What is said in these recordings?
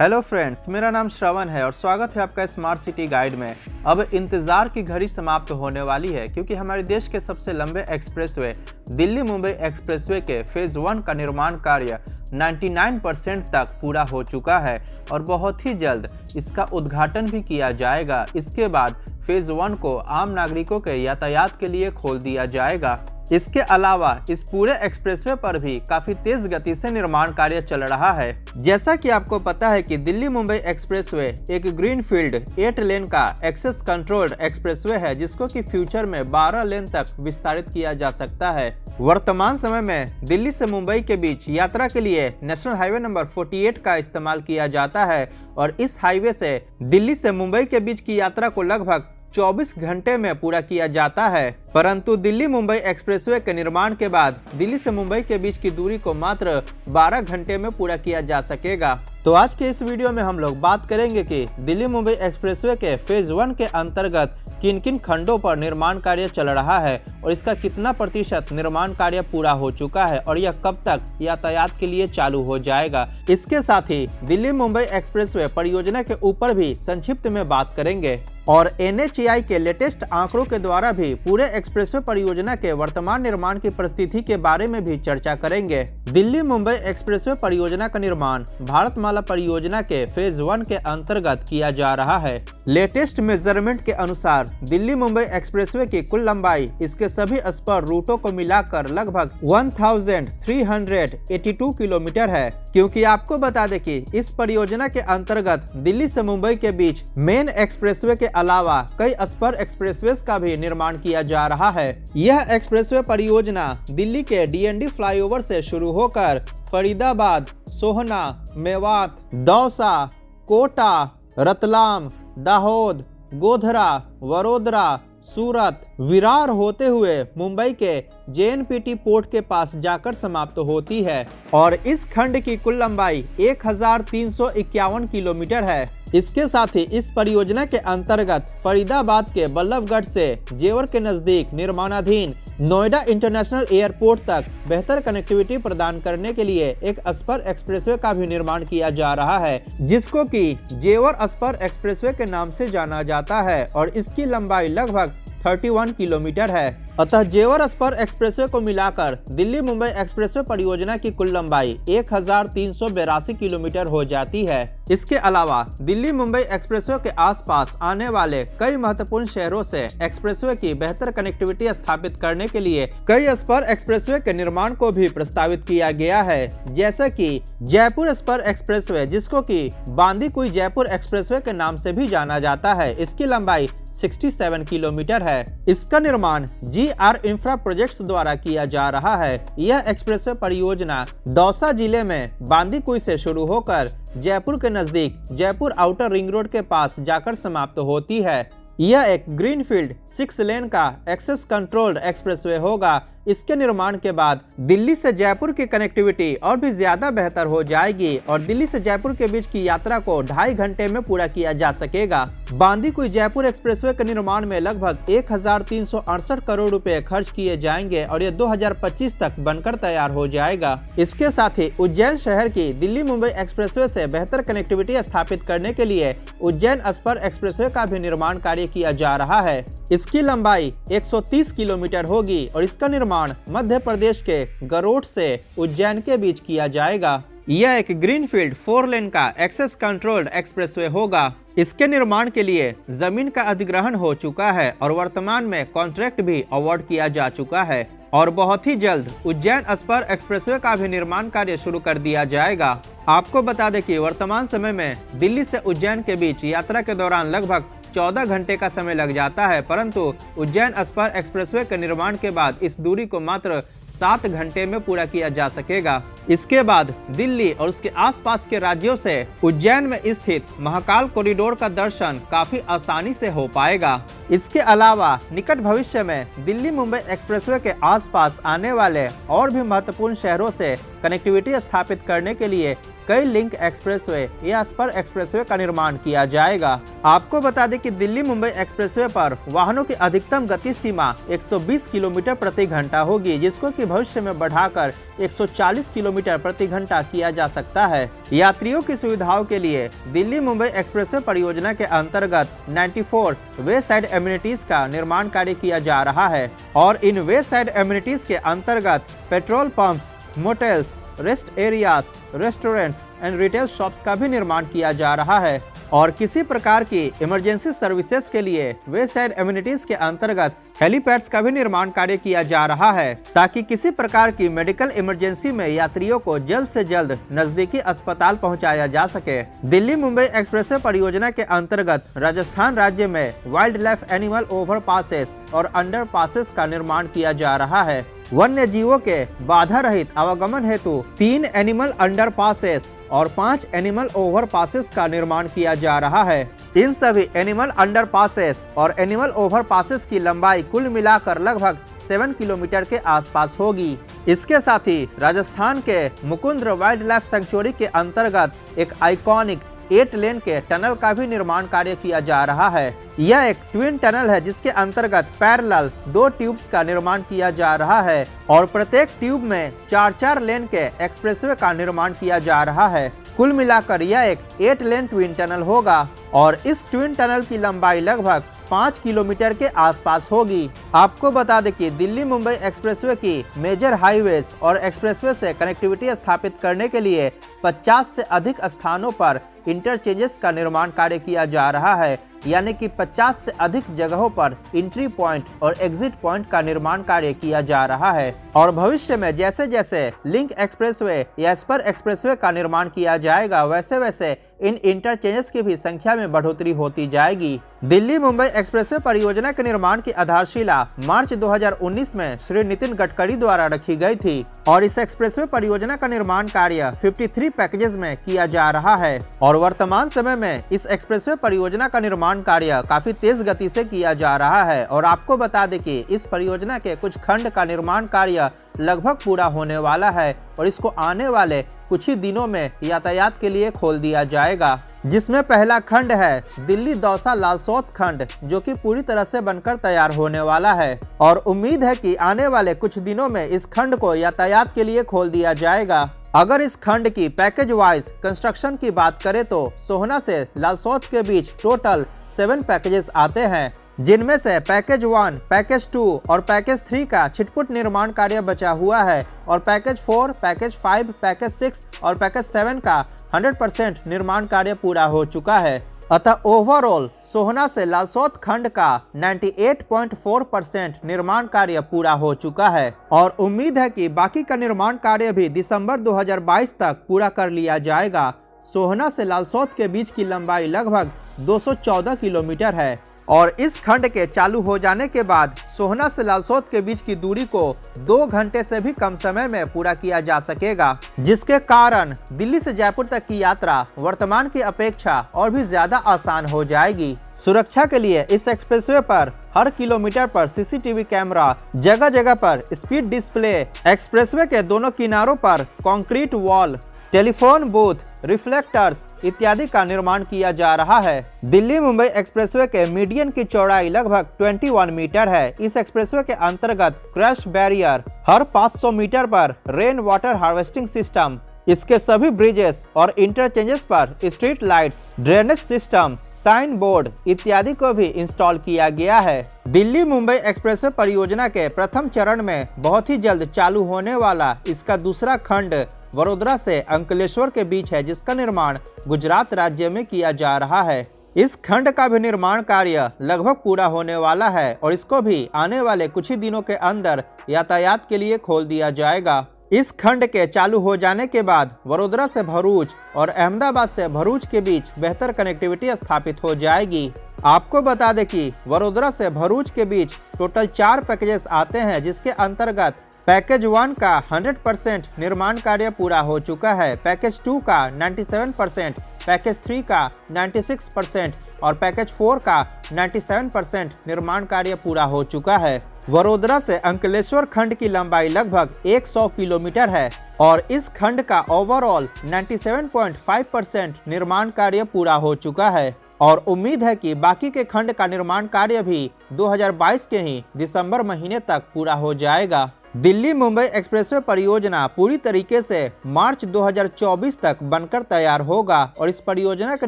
Hello friends, मेरा नाम श्रवण है और स्वागत है आपका स्मार्ट सिटी गाइड में। अब इंतज़ार की घड़ी समाप्त होने वाली है क्योंकि हमारे देश के सबसे लंबे एक्सप्रेसवे दिल्ली मुंबई एक्सप्रेसवे के फेज़ 1 का निर्माण कार्य 99% तक पूरा हो चुका है और बहुत ही जल्द इसका उद्घाटन भी किया जाएगा। इसके बाद फेज़ 1 को आम नागरिकों के यातायात के लिए खोल दिया जाएगा। इसके अलावा इस पूरे एक्सप्रेसवे पर भी काफी तेज गति से निर्माण कार्य चल रहा है। जैसा कि आपको पता है कि दिल्ली मुंबई एक्सप्रेसवे एक ग्रीनफील्ड 8 लेन का एक्सेस कंट्रोल्ड एक्सप्रेसवे है जिसको कि फ्यूचर में 12 लेन तक विस्तारित किया जा सकता है। वर्तमान समय में दिल्ली से मुंबई के बीच यात्रा के लिए नेशनल हाईवे नंबर 48 का इस्तेमाल किया जाता है और इस हाईवे से दिल्ली से मुंबई के बीच की यात्रा को लगभग 24 घंटे में पूरा किया जाता है। परंतु दिल्ली मुंबई एक्सप्रेसवे के निर्माण के बाद दिल्ली से मुंबई के बीच की दूरी को मात्र 12 घंटे में पूरा किया जा सकेगा। तो आज के इस वीडियो में हम लोग बात करेंगे कि दिल्ली मुंबई एक्सप्रेसवे के फेज़ 1 के अंतर्गत किन किन खंडों पर निर्माण कार्य चल रहा है और इसका कितना प्रतिशत निर्माण कार्य पूरा हो चुका है और यह कब तक यातायात के लिए चालू हो जाएगा। इसके साथ ही दिल्ली मुंबई एक्सप्रेसवे परियोजना के ऊपर भी संक्षिप्त में बात करेंगे और NHAI के लेटेस्ट आंकड़ों के द्वारा भी पूरे एक्सप्रेसवे परियोजना के वर्तमान निर्माण की परिस्थिति के बारे में भी चर्चा करेंगे। दिल्ली मुंबई एक्सप्रेसवे परियोजना का निर्माण भारतमाला परियोजना के फेज़ 1 के अंतर्गत किया जा रहा है। लेटेस्ट मेजरमेंट के अनुसार दिल्ली मुंबई एक्सप्रेसवे की कुल लंबाई इसके सभी स्पर रूटों को मिलाकर लगभग 1382 किलोमीटर है। क्योंकि आपको बता दें कि इस परियोजना के अंतर्गत दिल्ली से मुंबई के बीच मेन एक्सप्रेसवे के अलावा कई स्पर एक्सप्रेसवेज का भी निर्माण किया जा रहा है। यह एक्सप्रेसवे परियोजना दिल्ली के DND फ्लाईओवर से शुरू होकर फरीदाबाद, सोहना, मेवात, दौसा, कोटा, रतलाम, दाहोद, गोधरा, वडोदरा, सूरत, विरार होते हुए मुंबई के JNPT पोर्ट के पास जाकर समाप्त होती है और इस खंड की कुल लंबाई 1351 किलोमीटर है। इसके साथ ही इस परियोजना के अंतर्गत फरीदाबाद के बल्लभगढ़ से जेवर के नजदीक निर्माणाधीन नोएडा इंटरनेशनल एयरपोर्ट तक बेहतर कनेक्टिविटी प्रदान करने के लिए एक स्पर एक्सप्रेसवे का भी निर्माण किया जा रहा है जिसको कि जेवर स्पर एक्सप्रेसवे के नाम से जाना जाता है और इसकी लंबाई लगभग 31 किलोमीटर है। अतः जेवर स्पर एक्सप्रेसवे को मिलाकर दिल्ली मुंबई एक्सप्रेसवे परियोजना की कुल लंबाई 1382 किलोमीटर हो जाती है। इसके अलावा दिल्ली मुंबई एक्सप्रेसवे के आसपास आने वाले कई महत्वपूर्ण शहरों से एक्सप्रेसवे की बेहतर कनेक्टिविटी स्थापित करने के लिए कई स्पर एक्सप्रेसवे के निर्माण को भी प्रस्तावित किया गया है, जैसे कि जयपुर स्पर एक्सप्रेसवे जिसको कि बांदीकुई जयपुर एक्सप्रेसवे के नाम से भी जाना जाता है। इसकी लंबाई 67 किलोमीटर है। इसका निर्माण GR इंफ्रा प्रोजेक्ट्स द्वारा किया जा रहा है। यह एक्सप्रेसवे परियोजना दौसा जिले में बांदीकुई से शुरू होकर जयपुर के नजदीक जयपुर आउटर रिंग रोड के पास जाकर समाप्त होती है। यह एक ग्रीनफील्ड 6 लेन का एक्सेस कंट्रोल्ड एक्सप्रेसवे होगा। इसके निर्माण के बाद दिल्ली से जयपुर की कनेक्टिविटी और भी ज्यादा बेहतर हो जाएगी और दिल्ली से जयपुर के बीच की यात्रा को 2.5 घंटे में पूरा किया जा सकेगा। बांदीकुई जयपुर एक्सप्रेसवे के निर्माण में लगभग 1368 करोड़ रुपए खर्च किए जाएंगे और ये 2025 तक बनकर तैयार हो जाएगा। इसके साथ ही उज्जैन शहर की दिल्ली मुंबई एक्सप्रेसवे से बेहतर कनेक्टिविटी स्थापित करने के लिए उज्जैन स्पर एक्सप्रेसवे का भी निर्माण कार्य किया जा रहा है। इसकी लंबाई 130 किलोमीटर होगी और इसका निर्माण मध्य प्रदेश के गरोठ से उज्जैन के बीच किया जाएगा। यह एक ग्रीनफील्ड 4 लेन का एक्सेस कंट्रोल्ड एक्सप्रेसवे होगा। इसके निर्माण के लिए जमीन का अधिग्रहण हो चुका है और वर्तमान में कॉन्ट्रैक्ट भी अवार्ड किया जा चुका है और बहुत ही जल्द उज्जैन स्पर एक्सप्रेसवे का भी निर्माण कार्य शुरू कर दिया जाएगा। आपको बता दें कि वर्तमान समय में दिल्ली से उज्जैन के बीच यात्रा के दौरान लगभग 14 घंटे का समय लग जाता है, परंतु उज्जैन स्पर एक्सप्रेसवे के निर्माण के बाद इस दूरी को मात्र 7 घंटे में पूरा किया जा सकेगा। इसके बाद दिल्ली और उसके आसपास के राज्यों से उज्जैन में स्थित महाकाल कॉरिडोर का दर्शन काफी आसानी से हो पाएगा। इसके अलावा निकट भविष्य में दिल्ली मुंबई एक्सप्रेसवे के आसपास आने वाले और भी महत्वपूर्ण शहरों से कनेक्टिविटी स्थापित करने के लिए कई लिंक एक्सप्रेसवे या स्पर एक्सप्रेसवे का निर्माण किया जाएगा। आपको बता दें कि दिल्ली मुंबई एक्सप्रेसवे पर वाहनों की अधिकतम गति सीमा 120 किलोमीटर प्रति घंटा होगी, जिसको कि भविष्य में बढ़ाकर 140 किलोमीटर प्रति घंटा किया जा सकता है। यात्रियों की सुविधाओं के लिए दिल्ली मुंबई एक्सप्रेसवे परियोजना के अंतर्गत 94 वे साइड एमिनिटीज का निर्माण कार्य किया जा रहा है और इन वे साइड एमिनिटीज के अंतर्गत petrol pumps, motels, rest areas, restaurants and retail shops का भी निर्माण किया जा रहा है और किसी प्रकार की इमरजेंसी सर्विसेज के लिए वे साइड एमिनिटीज के अंतर्गत हेलीपैड्स का भी निर्माण कार्य किया जा रहा है, ताकि किसी प्रकार की मेडिकल इमरजेंसी में यात्रियों को जल्द से जल्द नजदीकी अस्पताल पहुंचाया जा सके। दिल्ली मुंबई एक्सप्रेसवे परियोजना के अंतर्गत राजस्थान राज्य में wild life animal over passes और अंडर पासेस का निर्माण किया जा रहा है। वन्य जीवों के बाधा रहित आवागमन हेतु 3 एनिमल अंडर पासेस और 5 एनिमल ओवर पासेस का निर्माण किया जा रहा है। इन सभी एनिमल अंडर पासेस और एनिमल ओवर पासेस की लंबाई कुल मिलाकर लगभग 7 किलोमीटर के आसपास होगी। इसके साथ ही राजस्थान के मुकुंद्र वाइल्ड लाइफ सेंचुरी के अंतर्गत एक आइकॉनिक 8 लेन के टनल का भी निर्माण कार्य किया जा रहा है। यह एक ट्विन टनल है जिसके अंतर्गत पैरेलल 2 ट्यूब्स का निर्माण किया जा रहा है और प्रत्येक ट्यूब में 4-4 लेन के एक्सप्रेसवे का निर्माण किया जा रहा है। कुल मिलाकर यह एक 8 लेन ट्विन टनल होगा और इस ट्विन टनल की लंबाई लगभग 5 किलोमीटर के आसपास होगी। आपको बता दें कि दिल्ली मुंबई एक्सप्रेसवे की मेजर हाईवेज और एक्सप्रेसवे से कनेक्टिविटी स्थापित करने के लिए 50 से अधिक स्थानों पर इंटरचेंजेस का निर्माण कार्य किया जा रहा है, यानी कि 50 से अधिक जगहों पर एंट्री पॉइंट और एग्जिट पॉइंट का निर्माण कार्य किया जा रहा है और भविष्य में जैसे जैसे लिंक एक्सप्रेसवे या स्पर एक्सप्रेसवे का निर्माण किया जाएगा, वैसे वैसे इन इंटरचेंजेस की भी संख्या में बढ़ोतरी होती जाएगी। दिल्ली मुंबई एक्सप्रेसवे परियोजना के निर्माण की आधारशिला मार्च 2019 में श्री नितिन गडकरी द्वारा रखी गई थी और इस एक्सप्रेसवे परियोजना का निर्माण कार्य 53 पैकेजेस में किया जा रहा है और वर्तमान समय में इस एक्सप्रेसवे परियोजना का निर्माण कार्य काफी तेज गति से किया जा रहा है और आपको बता दें कि इस परियोजना के कुछ खंड का निर्माण कार्य लगभग पूरा होने वाला है और इसको आने वाले कुछ ही दिनों में यातायात के लिए खोल दिया जाएगा, जिसमें पहला खंड है दिल्ली दौसा लालसौत खंड, जो कि पूरी तरह से बनकर तैयार होने वाला है और उम्मीद है कि आने वाले कुछ दिनों में इस खंड को यातायात के लिए खोल दिया जाएगा। अगर इस खंड की पैकेज वाइज कंस्ट्रक्शन की बात करें तो सोहना से लालसौत के बीच टोटल 7 पैकेजेस आते हैं, जिनमें से पैकेज 1, पैकेज 2 और पैकेज 3 का छिटपुट निर्माण कार्य बचा हुआ है और पैकेज 4, पैकेज 5, पैकेज 6 और पैकेज 7 का 100% निर्माण कार्य पूरा हो चुका है। अतः ओवरऑल सोहना से लालसौत खंड का 98.4% निर्माण कार्य पूरा हो चुका है और उम्मीद है कि बाकी का निर्माण कार्य भी दिसंबर 2022 तक पूरा कर लिया जाएगा। सोहना से लालसौत के बीच की लंबाई लगभग 214 किलोमीटर है और इस खंड के चालू हो जाने के बाद सोहना से लालसौत के बीच की दूरी को 2 घंटे से भी कम समय में पूरा किया जा सकेगा, जिसके कारण दिल्ली से जयपुर तक की यात्रा वर्तमान की अपेक्षा और भी ज्यादा आसान हो जाएगी। सुरक्षा के लिए इस एक्सप्रेसवे पर हर किलोमीटर पर सीसीटीवी कैमरा, जगह जगह पर स्पीड डिस्प्ले, एक्सप्रेसवे के दोनों किनारों पर concrete wall, telephone booth, reflectors इत्यादि का निर्माण किया जा रहा है। दिल्ली मुंबई एक्सप्रेसवे के मीडियन की चौड़ाई लगभग 21 मीटर है। इस एक्सप्रेसवे के अंतर्गत क्रैश बैरियर, हर 500 मीटर पर रेन वाटर हार्वेस्टिंग सिस्टम, इसके सभी ब्रिजेस और इंटरचेंजेस पर street lights, drainage system, sign board इत्यादि को भी इंस्टॉल किया गया है। दिल्ली मुंबई एक्सप्रेसवे परियोजना के प्रथम चरण में बहुत ही जल्द चालू होने वाला इसका दूसरा खंड वडोदरा से अंकलेश्वर के बीच है, जिसका निर्माण गुजरात राज्य में किया जा रहा है। इस खंड का भी निर्माण कार्य लगभग पूरा होने वाला है और इसको भी आने वाले कुछ ही दिनों के अंदर यातायात के लिए खोल दिया जाएगा। इस खंड के चालू हो जाने के बाद वडोदरा से भरूच और अहमदाबाद से भरूच के बीच बेहतर कनेक्टिविटी स्थापित हो जाएगी। आपको बता दें कि वडोदरा से भरूच के बीच टोटल 4 पैकेजेस आते हैं, जिसके अंतर्गत पैकेज 1 का 100% निर्माण कार्य पूरा हो चुका है, पैकेज 2 का 97% पैकेज 3 का 96% और पैकेज 4 का 97% निर्माण कार्य पूरा हो चुका है। वडोदरा से अंकलेश्वर खंड की लंबाई लगभग 100 किलोमीटर है और इस खंड का ओवरऑल 97.5% निर्माण कार्य पूरा हो चुका है और उम्मीद है कि बाकी के खंड का निर्माण कार्य भी 2022 के ही दिसंबर महीने तक पूरा हो जाएगा। दिल्ली मुंबई एक्सप्रेसवे परियोजना पूरी तरीके से मार्च 2024 तक बनकर तैयार होगा और इस परियोजना के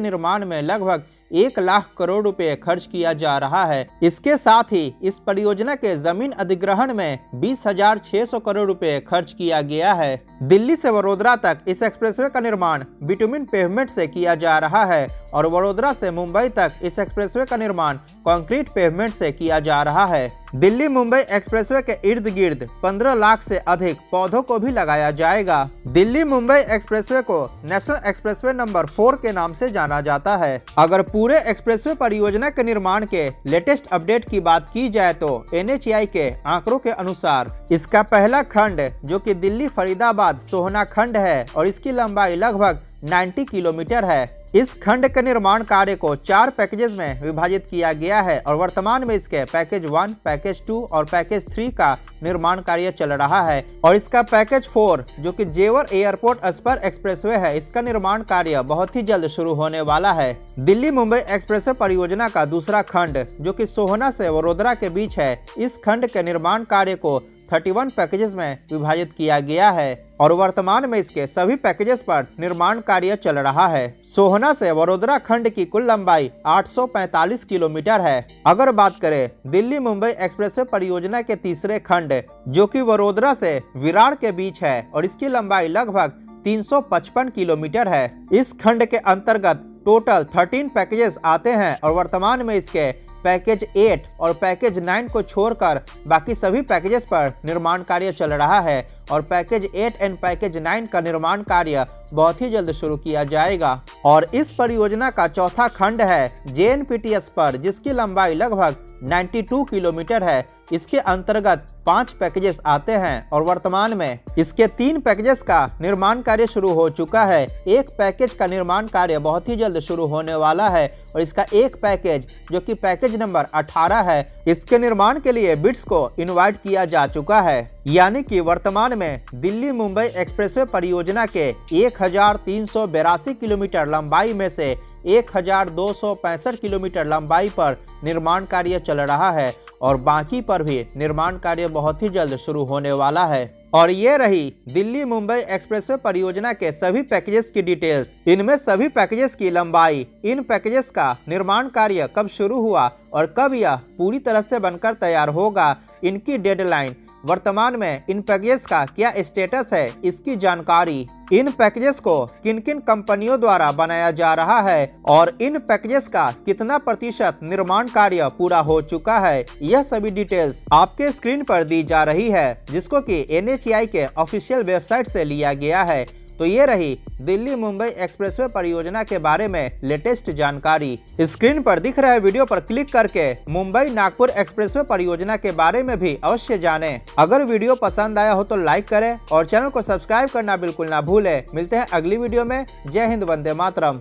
निर्माण में लगभग 1 लाख करोड़ रुपए खर्च किया जा रहा है। इसके साथ ही इस परियोजना के जमीन अधिग्रहण में 20,600 करोड़ रुपए खर्च किया गया है। दिल्ली से वडोदरा तक इस एक्सप्रेसवे का निर्माण बिटुमिन पेवमेंट से किया जा रहा है और वडोदरा से मुंबई तक इस एक्सप्रेसवे का निर्माण कंक्रीट पेवमेंट से किया जा रहा है। दिल्ली मुंबई एक्सप्रेसवे के इर्द गिर्द 15 लाख से अधिक पौधों को भी लगाया जाएगा। दिल्ली मुंबई एक्सप्रेसवे को नेशनल एक्सप्रेसवे नंबर 4 के नाम से जाना जाता है। अगर पूरे एक्सप्रेसवे परियोजना के निर्माण के लेटेस्ट अपडेट की बात की जाए तो NHAI के आंकड़ों के अनुसार इसका पहला खंड जो कि दिल्ली फरीदाबाद सोहना खंड है और इसकी लंबाई लगभग 90 किलोमीटर है। इस खंड के निर्माण कार्य को 4 पैकेजेस में विभाजित किया गया है और वर्तमान में इसके पैकेज 1, पैकेज 2 और पैकेज 3 का निर्माण कार्य चल रहा है और इसका पैकेज 4 जो कि जेवर एयरपोर्ट अस्पर एक्सप्रेसवे है, इसका निर्माण कार्य बहुत ही जल्द शुरू होने वाला है। दिल्ली मुंबई एक्सप्रेसवे परियोजना का दूसरा खंड जो कि सोहना से वडोदरा के बीच है, इस खंड के निर्माण कार्य को 31 पैकेजेस में विभाजित किया गया है और वर्तमान में इसके सभी पैकेजेस पर निर्माण कार्य चल रहा है। सोहना से वडोदरा खंड की कुल लंबाई 845 किलोमीटर है। अगर बात करें दिल्ली मुंबई एक्सप्रेसवे परियोजना के तीसरे खंड जो कि वडोदरा से विरार के बीच है और इसकी लंबाई लगभग 355 किलोमीटर है। इस खंड के अंतर्गत टोटल 13 पैकेजेस आते हैं और वर्तमान में इसके पैकेज 8 और पैकेज 9 को छोड़कर बाकी सभी पैकेजेस पर निर्माण कार्य चल रहा है और पैकेज 8 एंड पैकेज 9 का निर्माण कार्य बहुत ही जल्द शुरू किया जाएगा। और इस परियोजना का चौथा खंड है JNPT पर जिसकी लंबाई लगभग 92 किलोमीटर है। इसके अंतर्गत 5 पैकेजेस आते हैं और वर्तमान में इसके 3 पैकेजेस का निर्माण कार्य शुरू हो चुका है। एक पैकेज का निर्माण कार्य बहुत ही जल्द शुरू होने वाला है और इसका एक पैकेज जो कि पैकेज नंबर 18 है, इसके निर्माण के लिए बिड्स को इनवाइट किया जा चुका है। यानी कि वर्तमान में दिल्ली मुंबई एक्सप्रेसवे परियोजना के 1382 किलोमीटर लंबाई में से 1265 किलोमीटर लंबाई पर निर्माण कार्य चल रहा है और बाकी पर भी निर्माण कार्य बहुत ही जल्द शुरू होने वाला है। और ये रही दिल्ली मुंबई एक्सप्रेसवे परियोजना के सभी पैकेजेस की डिटेल्स। इनमें सभी पैकेजेस की लंबाई, इन पैकेजेस का निर्माण कार्य कब शुरू हुआ और कब यह पूरी तरह से बनकर तैयार होगा, इनकी डेडलाइन, वर्तमान में इन पैकेजेस का क्या स्टेटस है, इसकी जानकारी, इन पैकेजेस को किन किन कंपनियों द्वारा बनाया जा रहा है और इन पैकेजेस का कितना प्रतिशत निर्माण कार्य पूरा हो चुका है, यह सभी डिटेल्स आपके स्क्रीन पर दी जा रही है जिसको कि NHAI के ऑफिशियल वेबसाइट से लिया गया है। तो ये रही दिल्ली मुंबई एक्सप्रेसवे परियोजना के बारे में लेटेस्ट जानकारी। स्क्रीन पर दिख रहे वीडियो पर क्लिक करके मुंबई नागपुर एक्सप्रेसवे परियोजना के बारे में भी अवश्य जानें। अगर वीडियो पसंद आया हो तो लाइक करें और चैनल को सब्सक्राइब करना बिल्कुल ना भूलें। मिलते हैं अगली वीडियो में। जय हिंद, वंदे मातरम।